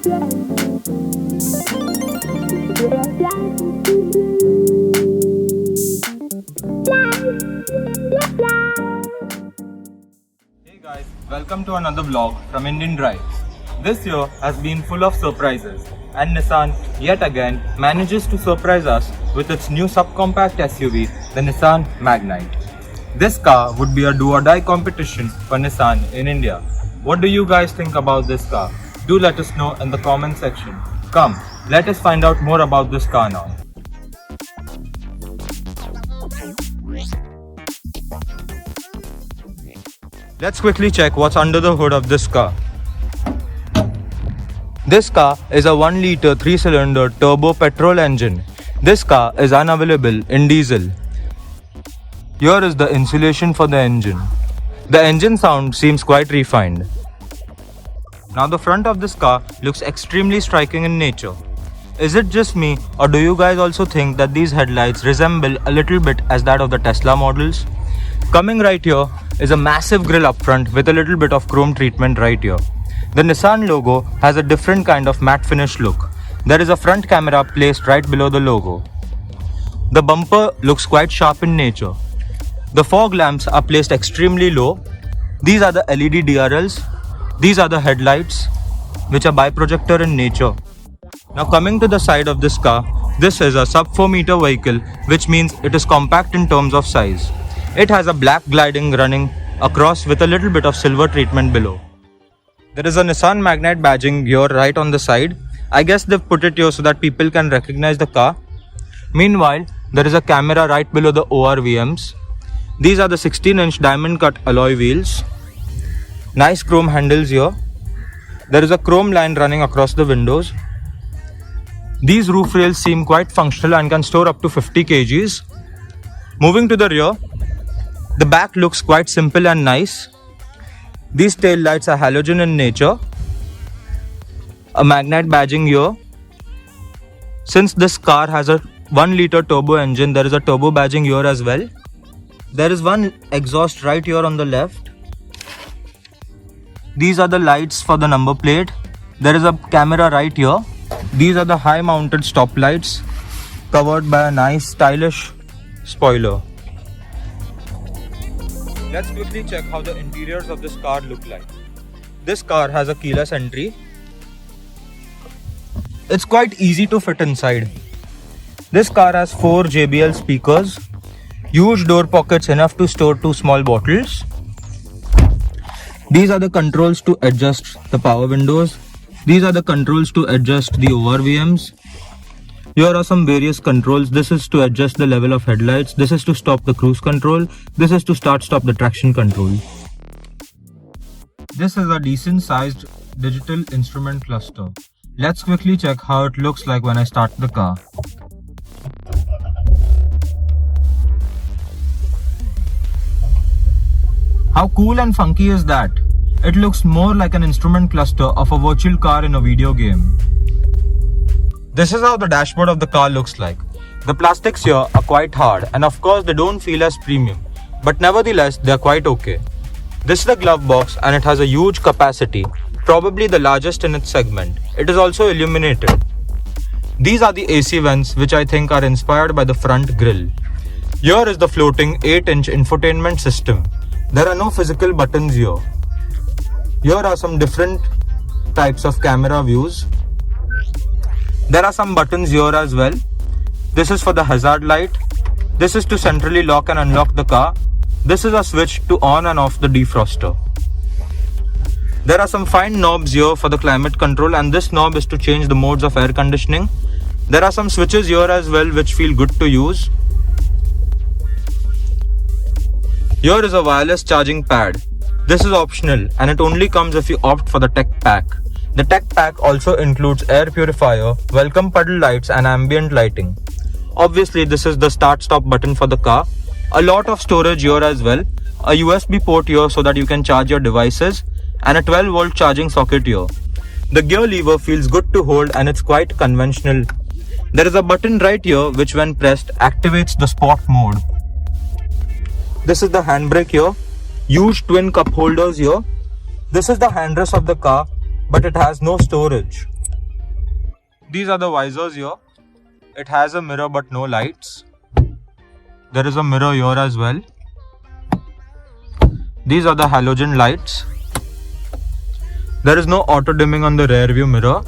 Hey guys, welcome to another vlog from Indian Drives. This year has been full of surprises, and Nissan yet again manages to surprise us with its new subcompact SUV, the Nissan Magnite. This car would be a do-or-die competition for Nissan in India. What do you guys think about this car? Do let us know in the comment section. Come, let us find out more about this car now. Let's quickly check what's under the hood of this car. This car is a 1-liter 3-cylinder turbo petrol engine. This car is unavailable in diesel. Here is the insulation for the engine. The engine sound seems quite refined. Now the front of this car looks extremely striking in nature. Is it just me, or do you guys also think that these headlights resemble a little bit as that of the Tesla models? Coming right here is a massive grille up front with a little bit of chrome treatment right here. The Nissan logo has a different kind of matte finish look. There is a front camera placed right below the logo. The bumper looks quite sharp in nature. The fog lamps are placed extremely low. These are the LED DRLs. These are the headlights, which are biprojector in nature. Now coming to the side of this car, this is a sub 4 meter vehicle, which means it is compact in terms of size. It has a black gliding running across with a little bit of silver treatment below. There is a Nissan Magnite badging here right on the side. I guess they've put it here so that people can recognize the car. Meanwhile, there is a camera right below the ORVMs. These are the 16-inch diamond cut alloy wheels. Nice chrome handles here. There is a chrome line running across the windows. These roof rails seem quite functional and can store up to 50 kgs. Moving to the rear, the back looks quite simple and nice. These tail lights are halogen in nature. A Magnite badging here. Since this car has a 1-liter turbo engine, there is a turbo badging here as well. There is one exhaust right here on the left. These are the lights for the number plate. There is a camera right here. These are the high mounted stop lights covered by a nice stylish spoiler. Let's quickly check how the interiors of this car look like. This car has a keyless entry. It's quite easy to fit inside. This car has 4 JBL speakers, huge door pockets enough to store 2 small bottles. These are the controls to adjust the power windows. These are the controls to adjust the ORVMs. Here are some various controls. This is to adjust the level of headlights. This is to stop the cruise control. This is to stop the traction control. This is a decent sized digital instrument cluster. Let's quickly check how it looks like when I start the car. How cool and funky is that? It looks more like an instrument cluster of a virtual car in a video game. This is how the dashboard of the car looks like. The plastics here are quite hard, and of course they don't feel as premium, but nevertheless they are quite okay. This is the glove box and it has a huge capacity, probably the largest in its segment. It is also illuminated. These are the AC vents, which I think are inspired by the front grille. Here is the floating 8-inch infotainment system. There are no physical buttons here. Here are some different types of camera views. There are some buttons here as well. This is for the hazard light. This is to centrally lock and unlock the car. This is a switch to on and off the defroster. There are some fine knobs here for the climate control, and this knob is to change the modes of air conditioning. There are some switches here as well which feel good to use. Here is a wireless charging pad. This is optional and it only comes if you opt for the tech pack. The tech pack also includes air purifier, welcome puddle lights and ambient lighting. Obviously this is the start stop button for the car. A lot of storage here as well. A USB port here so that you can charge your devices, and a 12-volt charging socket here. The gear lever feels good to hold and it's quite conventional. There is a button right here which when pressed activates the sport mode. This is the handbrake here. Huge twin cup holders here. This is the handrest of the car, but it has no storage. These are the visors here. It has a mirror but no lights. There is a mirror here as well. These are the halogen lights. There is no auto dimming on the rear view mirror.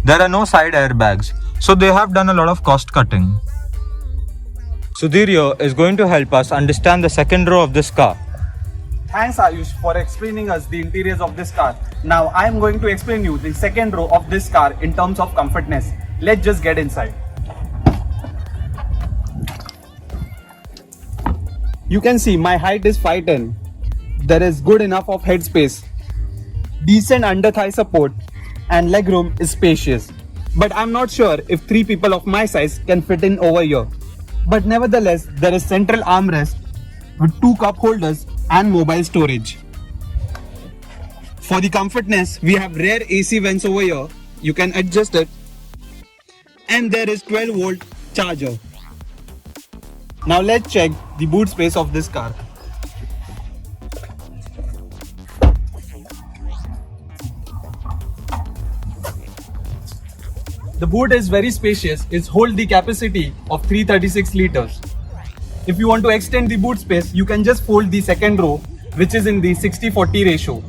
There are no side airbags, so they have done a lot of cost cutting. Sudhir here is going to help us understand the second row of this car. Thanks Ayush for explaining us the interiors of this car. Now I am going to explain you the second row of this car in terms of comfortness. Let's just get inside. You can see my height is 5'10". There is good enough of headspace, decent under thigh support, and legroom is spacious. But I'm not sure if 3 people of my size can fit in over here. But nevertheless, there is central armrest with 2 cup holders and mobile storage. For the comfortness, we have rear AC vents over here. You can adjust it. And there is 12-volt charger. Now let's check the boot space of this car. The boot is very spacious. It holds the capacity of 336 liters. If you want to extend the boot space, you can just fold the second row, which is in the 60-40 ratio.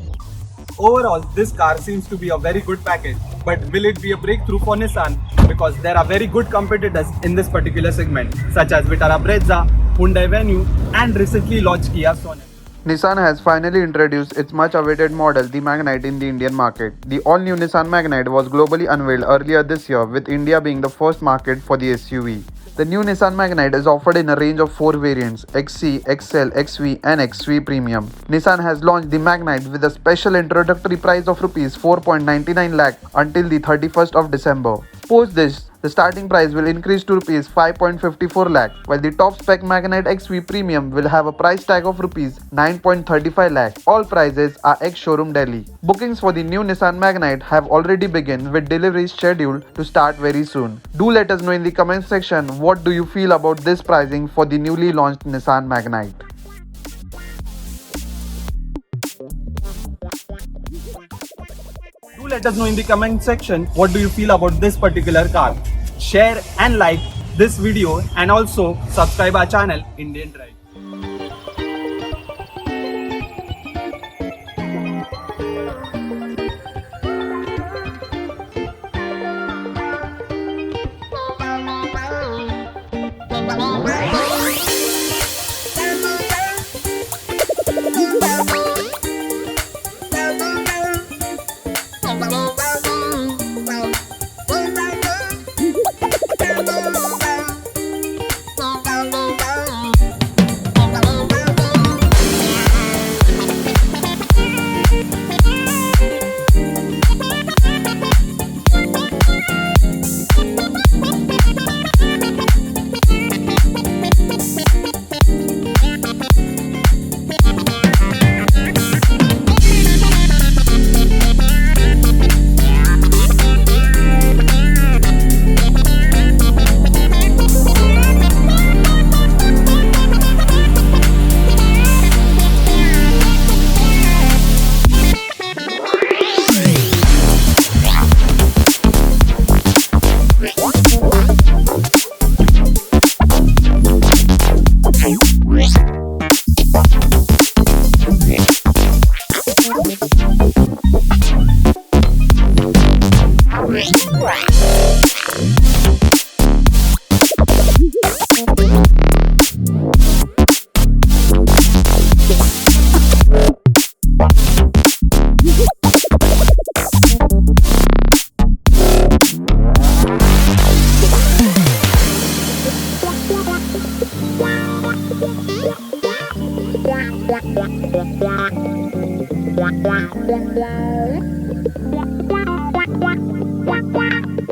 Overall, this car seems to be a very good package, but will it be a breakthrough for Nissan? Because there are very good competitors in this particular segment, such as Vitara Brezza, Hyundai Venue, and recently launched Kia Sonet. Nissan has finally introduced its much-awaited model, the Magnite, in the Indian market. The all-new Nissan Magnite was globally unveiled earlier this year, with India being the first market for the SUV. The new Nissan Magnite is offered in a range of 4 variants: XC, XL, XV and XV Premium. Nissan has launched the Magnite with a special introductory price of Rs 4.99 lakh until the 31st of December. Post this, the starting price will increase to Rs 5.54 lakh, while the top spec Magnite XV Premium will have a price tag of Rs 9.35 lakh. All prices are ex-showroom Delhi. Bookings for the new Nissan Magnite have already begun, with deliveries scheduled to start very soon. Do let us know in the comment section what do you feel about this pricing for the newly launched Nissan Magnite. Do let us know in the comment section what do you feel about this particular car. Share and like this video and also subscribe our channel Indian Drive. Wow.